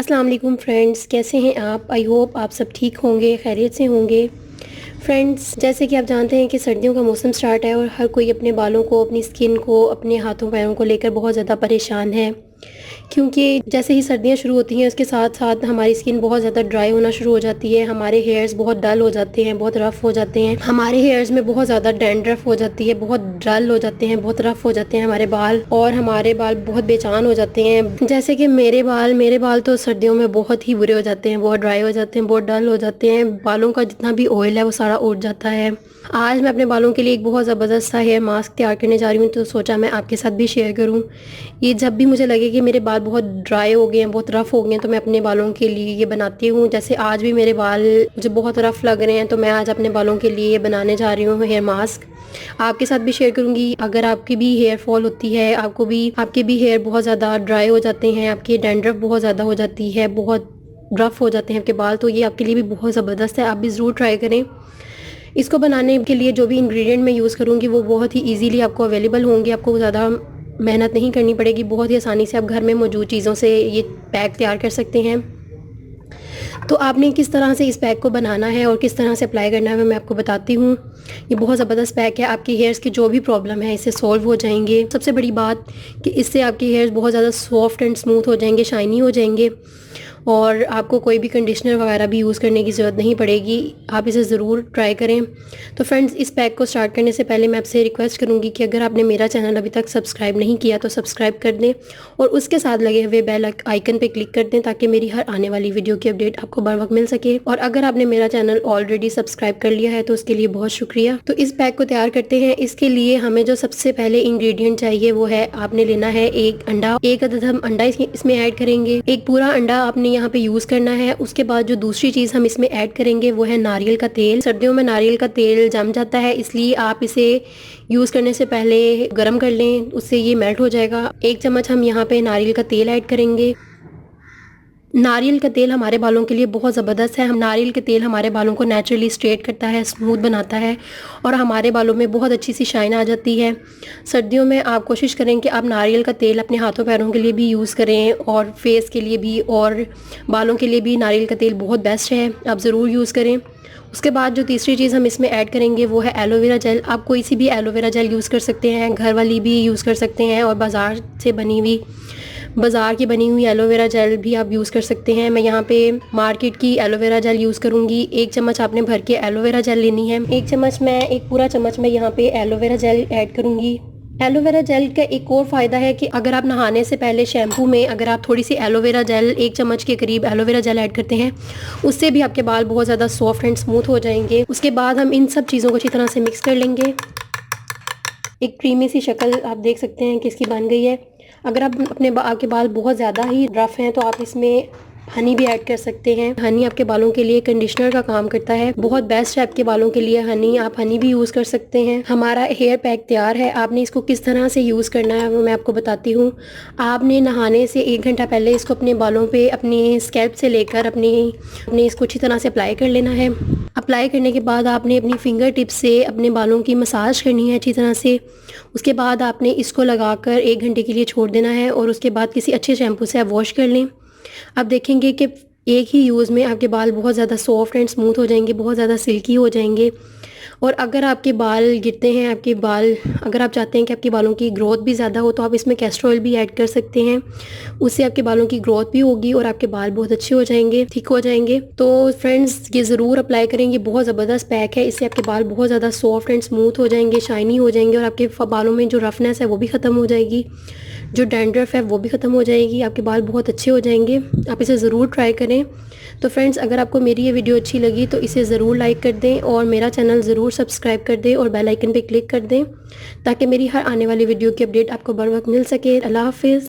अस्सलाम वालेकुम फ्रेंड्स, कैसे हैं आप? आई होप आप सब ठीक होंगे, खैरियत से होंगे। फ्रेंड्स, जैसे कि आप जानते हैं कि सर्दियों का मौसम स्टार्ट है और हर कोई अपने बालों को, अपनी स्किन को, अपने हाथों पैरों को लेकर बहुत ज़्यादा परेशान है, क्योंकि जैसे ही सर्दियां शुरू होती हैं उसके साथ साथ हमारी स्किन बहुत ज़्यादा ड्राई होना शुरू हो जाती है। हमारे हेयर्स बहुत डल हो जाते हैं, बहुत रफ़ हो जाते हैं। हमारे हेयर्स में बहुत ज़्यादा डैंड्रफ हो जाती है, बहुत डल हो जाते हैं, बहुत रफ़ हो जाते हैं हमारे बाल, और हमारे बाल बहुत बेजान हो जाते हैं। जैसे कि मेरे बाल तो सर्दियों में बहुत ही बुरे हो जाते हैं, बहुत ड्राई हो जाते हैं, बहुत डल हो जाते हैं। बालों का जितना भी ऑयल है वो सारा उड़ जाता है। आज मैं अपने बालों के लिए एक बहुत ज़बरदस्त सा हेयर मास्क तैयार करने जा रही हूँ, तो सोचा मैं आपके साथ भी शेयर करूँ। ये जब भी मुझे लगे कि मेरे बाल बहुत ड्राई हो गए हैं, बहुत रफ़ हो गए हैं, तो मैं अपने बालों के लिए ये बनाती हूँ। जैसे आज भी मेरे बाल मुझे बहुत रफ़ लग रहे हैं, तो मैं आज अपने बालों के लिए ये बनाने जा रही हूँ हेयर मास्क। आपके साथ भी शेयर करूँगी। अगर आपकी भी हेयर फॉल होती है, आपके भी हेयर बहुत ज़्यादा ड्राई हो जाते हैं, आपकी डैंड्रफ बहुत ज़्यादा हो जाती है, बहुत रफ़ हो जाते हैं आपके बाल, तो ये आपके लिए भी बहुत ज़बरदस्त है। आप भी ज़रूर ट्राई करें। इसको बनाने के लिए जो भी इंग्रेडिएंट मैं यूज़ करूँगी वो बहुत ही इजीली आपको अवेलेबल होंगे। आपको ज़्यादा मेहनत नहीं करनी पड़ेगी, बहुत ही आसानी से आप घर में मौजूद चीज़ों से ये पैक तैयार कर सकते हैं। तो आपने किस तरह से इस पैक को बनाना है और किस तरह से अप्लाई करना है मैं आपको बताती हूँ। ये बहुत ज़बरदस्त पैक है, आपके हेयर्स की जो भी प्रॉब्लम है इससे सॉल्व हो जाएंगे। सबसे बड़ी बात कि इससे आपके हेयर्स बहुत ज़्यादा सॉफ्ट एंड स्मूथ हो जाएंगे, शाइनी हो जाएंगे, और आपको कोई भी कंडीशनर वगैरह भी यूज़ करने की ज़रूरत नहीं पड़ेगी। आप इसे ज़रूर ट्राई करें। तो फ्रेंड्स, इस पैक को स्टार्ट करने से पहले मैं आपसे रिक्वेस्ट करूंगी कि अगर आपने मेरा चैनल अभी तक सब्सक्राइब नहीं किया तो सब्सक्राइब कर दें और उसके साथ लगे हुए बेल आइकन पे क्लिक कर दें, ताकि मेरी हर आने वाली वीडियो की अपडेट आपको बर वक्त मिल सके। और अगर आपने मेरा चैनल ऑलरेडी सब्सक्राइब कर लिया है तो उसके लिए बहुत शुक्रिया। तो इस पैक को तैयार करते हैं। इसके लिए हमें जो सबसे पहले इंग्रेडिएंट चाहिए वो है, आपने लेना है एक अंडा। एक अदद हम अंडा इसमें ऐड करेंगे। एक पूरा अंडा आपने यहाँ पे यूज करना है। उसके बाद जो दूसरी चीज हम इसमें ऐड करेंगे वो है नारियल का तेल। सर्दियों में नारियल का तेल जम जाता है, इसलिए आप इसे यूज करने से पहले गर्म कर लें, उससे ये मेल्ट हो जाएगा। 1 चम्मच हम यहाँ पे नारियल का तेल ऐड करेंगे। नारियल का तेल हमारे बालों के लिए बहुत ज़बरदस्त है। हम नारियल के तेल हमारे बालों को नेचुरली स्ट्रेट करता है, स्मूथ बनाता है, और हमारे बालों में बहुत अच्छी सी शाइन आ जाती है। सर्दियों में आप कोशिश करें कि आप नारियल का तेल अपने हाथों पैरों के लिए भी यूज़ करें, और फेस के लिए भी और बालों के लिए भी नारियल का तेल बहुत बेस्ट है, आप ज़रूर यूज़ करें। उसके बाद जो तीसरी चीज़ हम इसमें ऐड करेंगे वो है एलोवेरा जेल। आप कोई सी भी एलोवेरा जेल यूज़ कर सकते हैं, घर वाली भी यूज़ कर सकते हैं, और बाज़ार की बनी हुई एलोवेरा जेल भी आप यूज़ कर सकते हैं। मैं यहाँ पे मार्केट की एलोवेरा जेल यूज़ करूँगी। 1 चम्मच आपने भर के एलोवेरा जेल लेनी है। एक पूरा चम्मच मैं यहाँ पे एलोवेरा जेल ऐड करूँगी। एलोवेरा जेल का एक और फ़ायदा है कि अगर आप नहाने से पहले शैम्पू में अगर आप थोड़ी सी एलोवेरा जेल, 1 चम्मच के करीब एलोवेरा जेल ऐड करते हैं, उससे भी आपके बाल बहुत ज़्यादा सॉफ्ट एंड स्मूथ हो जाएंगे। उसके बाद हम इन सब चीज़ों को अच्छी तरह से मिक्स कर लेंगे। एक क्रीमी सी शक्ल आप देख सकते हैं कि इसकी बन गई है। अगर आप आपके बाल बहुत ज़्यादा ही रफ़ हैं तो आप इसमें हनी भी ऐड कर सकते हैं। हनी आपके बालों के लिए कंडीशनर का काम करता है, बहुत बेस्ट है आपके बालों के लिए हनी। आप हनी भी यूज़ कर सकते हैं। हमारा हेयर पैक तैयार है। आपने इसको किस तरह से यूज़ करना है वो मैं आपको बताती हूँ। आपने नहाने से 1 घंटा पहले इसको अपने बालों पे, अपनी स्कैल्प से लेकर अपने इसको अच्छी तरह से अप्लाई कर लेना है। अप्लाई करने के बाद आपने अपनी फिंगर टिप से अपने बालों की मसाज करनी है अच्छी तरह से। उसके बाद आपने इसको लगाकर 1 घंटे के लिए छोड़ देना है, और उसके बाद किसी अच्छे शैम्पू से आप वॉश कर लें। आप देखेंगे कि एक ही यूज़ में आपके बाल बहुत ज़्यादा सॉफ्ट एंड स्मूथ हो जाएंगे, बहुत ज़्यादा सिल्की हो जाएंगे। और अगर आपके बाल गिरते हैं, अगर आप चाहते हैं कि आपके बालों की ग्रोथ भी ज़्यादा हो, तो आप इसमें कैस्टर ऑयल भी ऐड कर सकते हैं। उससे आपके बालों की ग्रोथ भी होगी और आपके बाल बहुत अच्छे हो जाएंगे, थिक हो जाएंगे। तो फ्रेंड्स, ये ज़रूर अप्लाई करेंगे। बहुत ज़बरदस्त पैक है, इससे आपके बाल बहुत ज़्यादा सॉफ्ट एंड स्मूथ हो जाएंगे, शाइनी हो जाएंगे, और आपके बालों में जो रफनेस है वो भी ख़त्म हो जाएगी, जो डैंड्रफ है वो भी ख़त्म हो जाएगी, आपके बाल बहुत अच्छे हो जाएंगे। आप इसे ज़रूर ट्राई करें। तो फ्रेंड्स, अगर आपको मेरी ये वीडियो अच्छी लगी तो इसे ज़रूर लाइक कर दें, और मेरा चैनल ज़रूर सब्सक्राइब कर दें, और बेल आइकन पे क्लिक कर दें, ताकि मेरी हर आने वाली वीडियो की अपडेट आपको बर वक्त मिल सके। अल्लाह हाफ़िज़।